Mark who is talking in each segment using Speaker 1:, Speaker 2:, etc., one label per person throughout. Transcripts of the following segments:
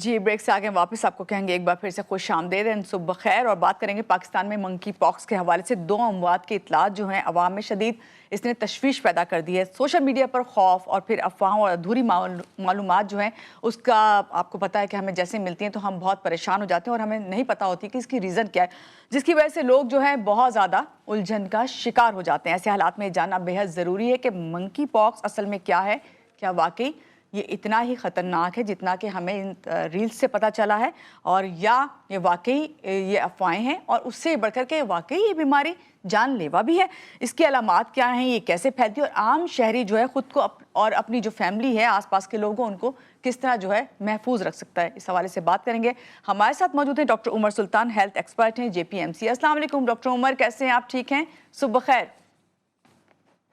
Speaker 1: जी, break से आगे वापस आपको कहेंगे एक बार फिर से खुशामदीद एंड सुबह खैर। और बात करेंगे पाकिस्तान में मंकी पॉक्स के हवाले से 2 अमवात की इतलात जो हैं अवाम में शदीद इसने तशवीश पैदा कर दी है। सोशल मीडिया पर खौफ और फिर अफवाहों और अधूरी मालूमात जो हैं उसका आपको पता है कि हमें जैसे मिलती हैं तो हम बहुत परेशान हो जाते हैं और हमें नहीं पता होती कि इसकी रीज़न क्या है, जिसकी वजह से लोग जो हैं बहुत ज़्यादा उलझन का शिकार हो जाते हैं। ऐसे हालात में जानना बेहद ज़रूरी है कि मंकी पॉक्स असल में क्या है, क्या वाकई ये इतना ही ख़तरनाक है जितना कि हमें इन रील्स से पता चला है, और या ये वाकई ये अफवाहें हैं और उससे बढ़कर के वाकई ये बीमारी जानलेवा भी है। इसकी अलामात क्या हैं, ये कैसे फैलती है और आम शहरी जो है ख़ुद को और अपनी जो फैमिली है आसपास के लोगों उनको किस तरह जो है महफूज रख सकता है, इस हवाले से बात करेंगे। हमारे साथ मौजूद हैं डॉक्टर उमर सुल्तान, हेल्थ एक्सपर्ट हैं JPMC। अस्सलाम वालेकुम डॉक्टर उमर, कैसे हैं आप? ठीक हैं? सुबह खैर।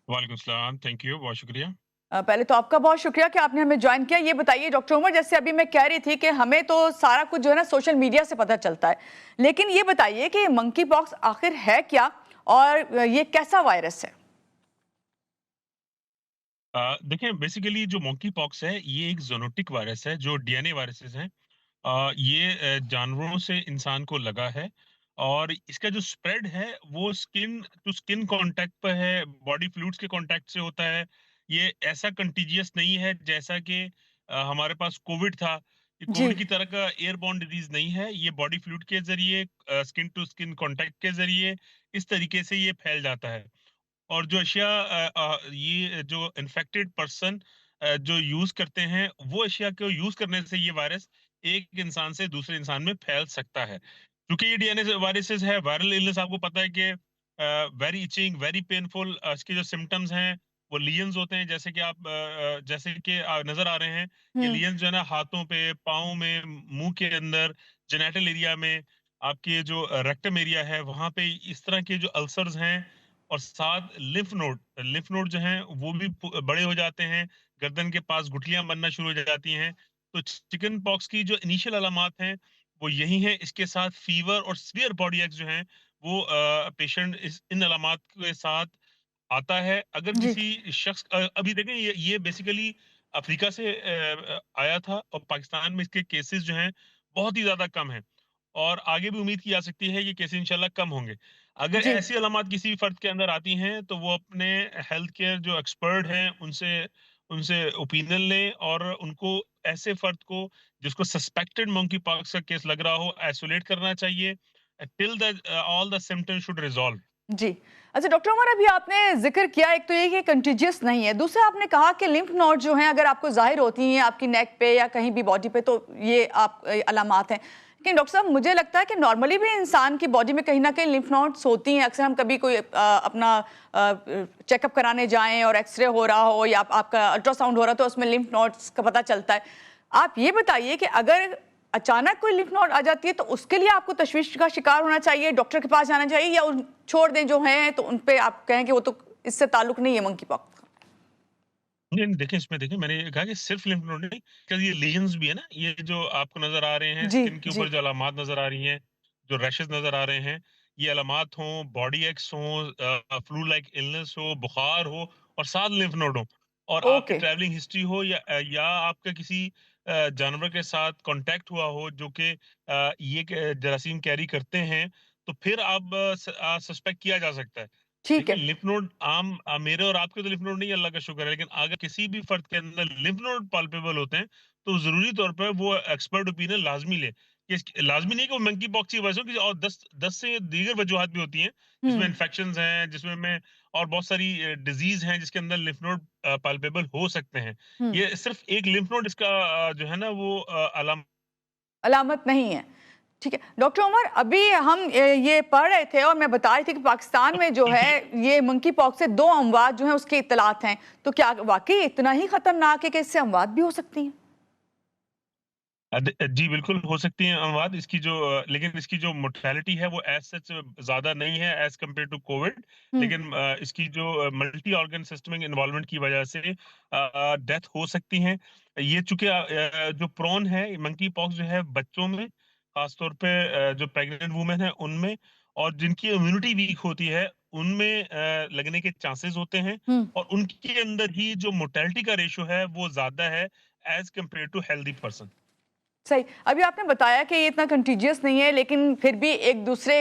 Speaker 2: वालेकुम सलाम, थैंक यू, बहुत शुक्रिया।
Speaker 1: पहले तो आपका बहुत शुक्रिया कि आपने हमें ज्वाइन किया। ये बताइए डॉक्टर उमर, जैसे अभी मैं कह रही थी कि हमें तो सारा कुछ जो है ना सोशल मीडिया से पता चलता है, लेकिन ये बताइए कि मंकी पॉक्स आखिर है क्या और ये कैसा वायरस है?
Speaker 2: देखिए बेसिकली जो मंकी पॉक्स है ये एक ज़ूनोटिक वायरस है जो डीएनए वायरसेस हैं। ये जानवरों से इंसान को लगा है और इसका जो स्प्रेड है वो स्किन टू स्किन कांटेक्ट पे है, बॉडी फ्लूइड्स के कांटेक्ट से होता है। ये ऐसा कंटीजियस नहीं है जैसा कि हमारे पास कोविड था। ये
Speaker 1: जी।
Speaker 2: कोविड की तरह का एयरबॉर्न डिजीज नहीं है, ये बॉडी फ्लूइड के जरिए, स्किन टू स्किन कांटेक्ट के जरिए इस तरीके से ये फैल जाता है। और जो अशिया ये जो इन्फेक्टेड पर्सन जो यूज करते हैं वो अशिया को यूज करने से ये वायरस एक इंसान से दूसरे इंसान में फैल सकता है। क्योंकि ये डीएनए वायरसेस है, वायरल इलनेस आपको पता है कि वेरी इचिंग, वेरी पेनफुल, इसके जो सिम्टम्स हैं वो लियंस होते हैं, जैसे कि आप जैसे कि नजर आ रहे हैं। ये
Speaker 1: हम्म।
Speaker 2: लियंस जो है ना हाथों पे, पाँव में, मुंह के अंदर, जेनेटल एरिया में, आपके जो रेक्टम एरिया है वहां पे इस तरह के जो अल्सर्स हैं। और साथ लिम्फ नोड जो हैं वो भी बड़े हो जाते हैं, गर्दन के पास गुठलियां बनना शुरू हो जाती हैं। तो चिकन पॉक्स की जो इनिशियल अलामात हैं वो यही हैं। इसके साथ फीवर और सीवियर बॉडी एक्स जो हैं वो पेशेंट इस इन अलामात के साथ आता है। अगर
Speaker 1: जी।
Speaker 2: किसी शख्स अभी देखें ये बेसिकली अफ्रीका से आया था और पाकिस्तान में इसके केसेस जो हैं बहुत ही ज्यादा कम हैं और आगे भी उम्मीद की जा सकती है कि केसेस इंशाल्लाह कम होंगे। अगर
Speaker 1: जी।
Speaker 2: ऐसी अलामत किसी भी फर्द के अंदर आती हैं तो वो अपने हेल्थ केयर जो एक्सपर्ट हैं उनसे उनसे ओपिनियन लें और उनको ऐसे फर्द को जिसको सस्पेक्टेड मंकी पॉक्स का केस लग रहा हो आइसोलेट करना चाहिए till the all the symptoms should resolve.
Speaker 1: जी। अच्छा डॉक्टर उमर, अभी आपने ज़िक्र किया, एक तो ये कि कंटीजियस नहीं है, दूसरा आपने कहा कि लिम्फ नोड जो हैं अगर आपको ज़ाहिर होती हैं आपकी नेक पे या कहीं भी बॉडी पे तो ये आप अलामात हैं। लेकिन डॉक्टर साहब मुझे लगता है कि नॉर्मली भी इंसान की बॉडी में कहीं न कहीं लिम्फ नोड्स होती हैं। अक्सर हम कभी कोई अपना चेकअप कराने जाएँ और एक्स-रे हो रहा हो या आपका अल्ट्रासाउंड हो रहा हो तो उसमें लिम्फ नोड्स का पता चलता है। आप ये बताइए कि अगर अचानक कोई लिम्फ नोड आ जाती है तो उसके लिए आपको तशवीश का शिकार होना चाहिए, डॉक्टर के पास जाना चाहिए, या उन छोड़ दें जो हैं तो उन पे आप कहें कि वो तो इससे ताल्लुक नहीं है मंकी पॉक्स का?
Speaker 2: नहीं नहीं, देखिए इसमें देखिए मैंने ये कहा कि सिर्फ लिम्फ नोड नहीं, क्या ये लीजन्स भी है ना, ये जो आपको नजर आ रहे हैं
Speaker 1: जी।
Speaker 2: स्किन के ऊपर
Speaker 1: जी।
Speaker 2: जो अलामात नजर आ रही हैं, जो रैशेस नजर आ रहे हैं, ये अलामात हों, बॉडी एक्स हों, फ्लू लाइक इलनेस हो, बुखार हो और साथ लिम्फ नोड हो और आपकी
Speaker 1: ओके।
Speaker 2: ट्रैवलिंग हिस्ट्री हो या आपका किसी जानवर के साथ कांटेक्ट हुआ हो जो कि ये जरासीम कैरी करते हैं, तो फिर आप सस्पेक्ट किया जा सकता है।
Speaker 1: ठीक
Speaker 2: देखिए
Speaker 1: है।
Speaker 2: लिम्फ नोड आम मेरे और आपके तो लिम्फ नोड नहीं, अल्लाह का शुक्र है, लेकिन अगर किसी भी फर्द के अंदर लिम्फ नोड पाल्पेबल होते हैं तो जरूरी तौर पर वो एक्सपर्ट ओपिनियन लाजमी ले। लाजमी नहीं कि वो मंकी पॉक्स की वजह से हो, किसी और 10 से दीगर वजूहत भी होती हैं जिसमें
Speaker 1: हुँ।
Speaker 2: इन्फेक्शंस हैं, जिसमें में और बहुत सारी डिजीज हैं जिसके अंदर लिम्फ नोड पाल्पेबल हो सकते हैं।
Speaker 1: हुँ।
Speaker 2: ये सिर्फ एक लिम्फ नोड इसका जो है ना वो अलाम
Speaker 1: अलामत नहीं है। ठीक है। डॉक्टर उमर, अभी हम ये पढ़ रहे थे और मैं बता रही थी कि पाकिस्तान में जो है ये मंकी पॉक्स से 2 अमवात जो हैं उसकी इत्तलात हैं। तो क्या वाक़ई इतना ही खतरनाक है कि इससे अमवात भी हो सकती हैं?
Speaker 2: जी, बिल्कुल हो सकती हैं अमवात। इसकी जो लेकिन इसकी जो मोर्टेलिटी है वो एज़ सच ज़्यादा नहीं है एज़ कम्पेयर टू कोविड।
Speaker 1: हुँ।
Speaker 2: लेकिन इसकी जो मल्टी ऑर्गन सिस्टमिक इन्वॉल्वमेंट की वजह से डेथ हो सकती हैं। ये चूँकि जो प्रोन है मंकी पॉक्स जो है बच्चों में, ख़ास तौर पे जो प्रेग्नेंट वुमेन है उनमें, और जिनकी इम्यूनिटी वीक होती है उनमें लगने के चांसेस होते हैं।
Speaker 1: हुँ।
Speaker 2: और उनके अंदर ही जो मोर्टेलिटी का रेशियो है वो ज़्यादा है as compare to healthy person.
Speaker 1: सही। अभी आपने बताया कि ये इतना कंटीजियस नहीं है, लेकिन फिर भी एक दूसरे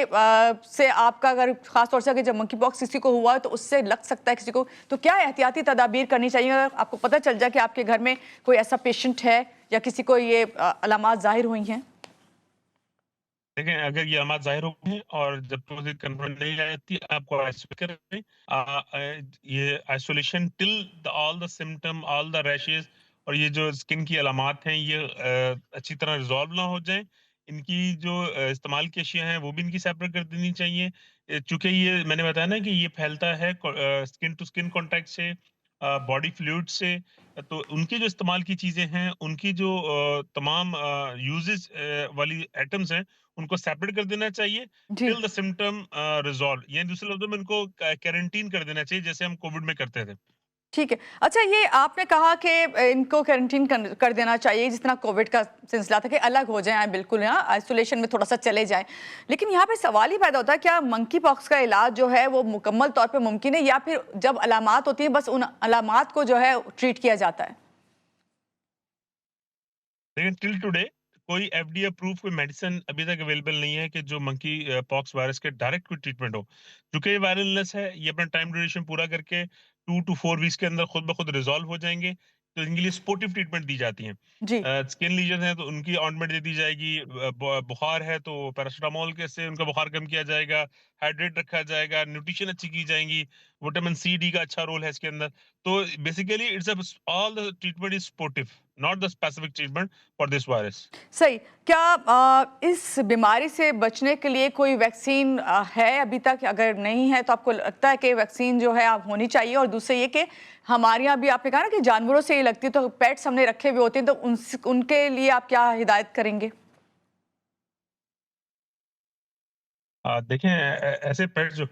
Speaker 1: से आपका अगर ख़ास तौर से अगर जब मंकी पॉक्स किसी को हुआ है तो उससे लग सकता है किसी को, तो क्या एहतियाती तदाबीर करनी चाहिए अगर आपको पता चल जाए कि आपके घर में कोई ऐसा पेशेंट है या किसी को ये अलामात ज़ाहिर हुई हैं?
Speaker 2: देखें, अगर ये अलामत ज़ाहिर हो गई हैं और जब तक मुझे कन्फर्म नहीं आ जाती, आपको आइसोलेट करें। ये isolation till all the symptom, all the rashes और ये जो स्किन की अलामात हैं, ये अच्छी तरह रिज़ॉल्व ना हो जाएँ। इनकी जो इस्तेमाल की अशिया हैं, वो भी इनकी सेपरेट कर देनी चाहिए। चूँकि ये मैंने बताया ना कि ये फैलता है स्किन टू स्किन कॉन्टैक्ट से, बॉडी फ्लूइड से। तो उनकी जो इस्तेमाल की चीज़ें हैं, उनकी जो तमाम यूज़ेज़ वाली आइटम्स हैं, उनको सेपरेट कर देना चाहिए
Speaker 1: जी।
Speaker 2: टिल द सिम्पटम रिजॉल्व, यानी दूसरे लफ्जों में इनको क्वारंटीन कर देना चाहिए जैसे हम कोविड में करते थे।
Speaker 1: ठीक है। अच्छा, ये आपने कहा कि इनको क्वारंटीन कर देना चाहिए, जिस तरह कोविड का सिलसिला था कि अलग हो जाएँ बिल्कुल, हाँ, आइसोलेशन में थोड़ा-सा चले जाएँ। लेकिन यहाँ पे सवाल ही पैदा होता है, क्या मंकी पॉक्स का इलाज जो है वो मुकम्मल तौर पे मुमकिन है, या फिर जब अलामात होती हैं बस उन अलामात को जो है ट्रीट किया जाता है?
Speaker 2: लेकिन टिल टुडे कोई एफडीए अप्रूव कोई मेडिसिन अभी तक अवेलेबल नहीं है कि जो मंकी पॉक्स वायरस के डायरेक्ट कोई ट्रीटमेंट हो। क्योंकि ये वायरल इलनेस है, ये अपना टाइम ड्यूरेशन पूरा करके 2 टू 4 वीक्स के अंदर खुद ब खुद रिजॉल्व हो जाएंगे। तो इनके लिए सपोर्टिव ट्रीटमेंट दी जाती है।
Speaker 1: जी।
Speaker 2: स्किन लीजन है तो उनकी ऑइंटमेंट दे दी जाएगी। बुखार है तो पैरासिटामोल के से उनका बुखार कम किया जाएगा। हाइड्रेट रखा जाएगा, न्यूट्रिशन अच्छी की जाएंगी। विटामिन सी डी का अच्छा रोल है इसके अंदर। तो basically it's all the treatment is supportive, not the specific treatment for this virus.
Speaker 1: सही। क्या इस बीमारी से बचने के लिए कोई वैक्सीन है अभी तक? अगर नहीं है तो आपको लगता है कि वैक्सीन जो है आप होनी चाहिए? और दूसरे ये कि हमारे यहाँ भी आपने कहा ना कि जानवरों से ये लगती है, तो पेट्स हमने रखे हुए होते हैं, तो उनके लिए आप क्या हिदायत करेंगे?
Speaker 2: देखें, ऐसे पेट्स जो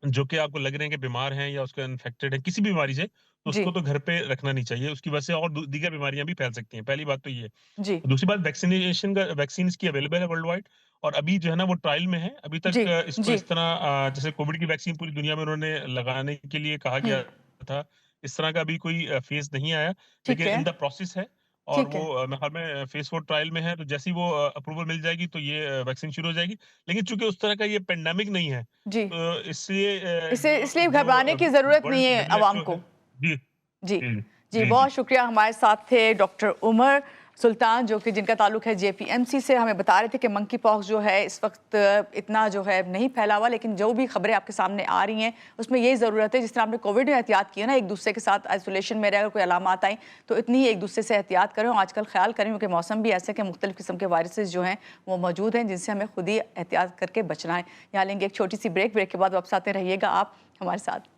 Speaker 2: जो कि आपको लग रहे हैं कि बीमार हैं या उसका इन्फेक्टेड है किसी भी बीमारी से, तो
Speaker 1: जी।
Speaker 2: उसको तो घर पे रखना नहीं चाहिए। उसकी वजह से और दीगर बीमारियां भी फैल सकती हैं। पहली बात तो ये।
Speaker 1: जी।
Speaker 2: दूसरी बात, वैक्सीनेशन का वैक्सीन इसकी अवेलेबल है वर्ल्ड वाइड। और अभी जो है ना वो ट्रायल में है। अभी
Speaker 1: जी।
Speaker 2: तक इसको
Speaker 1: जी।
Speaker 2: इस तरह जैसे कोविड की वैक्सीन पूरी दुनिया में उन्होंने लगाने के लिए कहा
Speaker 1: हुँ।
Speaker 2: गया था, इस तरह का अभी कोई फेज नहीं आया।
Speaker 1: ठीक
Speaker 2: लेकिन
Speaker 1: है।
Speaker 2: इन द प्रोसेस है। और
Speaker 1: ठीक
Speaker 2: वो
Speaker 1: है।
Speaker 2: मेरे ख्याल में फेज 4 ट्रायल में है। तो जैसे ही वो अप्रूवल मिल जाएगी तो ये वैक्सीन शुरू हो जाएगी। लेकिन चूंकि उस तरह का ये पेंडेमिक नहीं है,
Speaker 1: जी।
Speaker 2: तो इसलिए
Speaker 1: इसे
Speaker 2: जो
Speaker 1: इसलिए
Speaker 2: जो
Speaker 1: घबराने की ज़रूरत नहीं
Speaker 2: वर्ल्ड
Speaker 1: है अवाम
Speaker 2: WHO
Speaker 1: को।
Speaker 2: है। जी,
Speaker 1: जी।
Speaker 2: जी,
Speaker 1: जी,
Speaker 2: जी,
Speaker 1: बहुत
Speaker 2: जी।
Speaker 1: शुक्रिया। हमारे साथ थे डॉक्टर उमर सुल्तान, जो कि जिनका ताल्लुक है जेपीएमसी से। हमें बता रहे थे कि मंकी पॉक्स जो है इस वक्त इतना जो है नहीं फैला हुआ, लेकिन जो भी खबरें आपके सामने आ रही हैं उसमें ये ज़रूरत है, जिस तरह आपने कोविड में एहतियात की है ना, एक दूसरे के साथ आइसोलेशन में रहकर कोई अलामात आई तो इतनी ही एक दूसरे से एहतियात करें। और आजकल ख्याल करें क्योंकि मौसम भी ऐसा है कि मुख्तलिफ किस्म के वायरसेस जो हैं वो मौजूद हैं, जिनसे हमें खुद ही एहतियात करके बचना है। यहाँ लेंगे एक छोटी सी ब्रेक के बाद वापस आते रहिएगा आप हमारे साथ।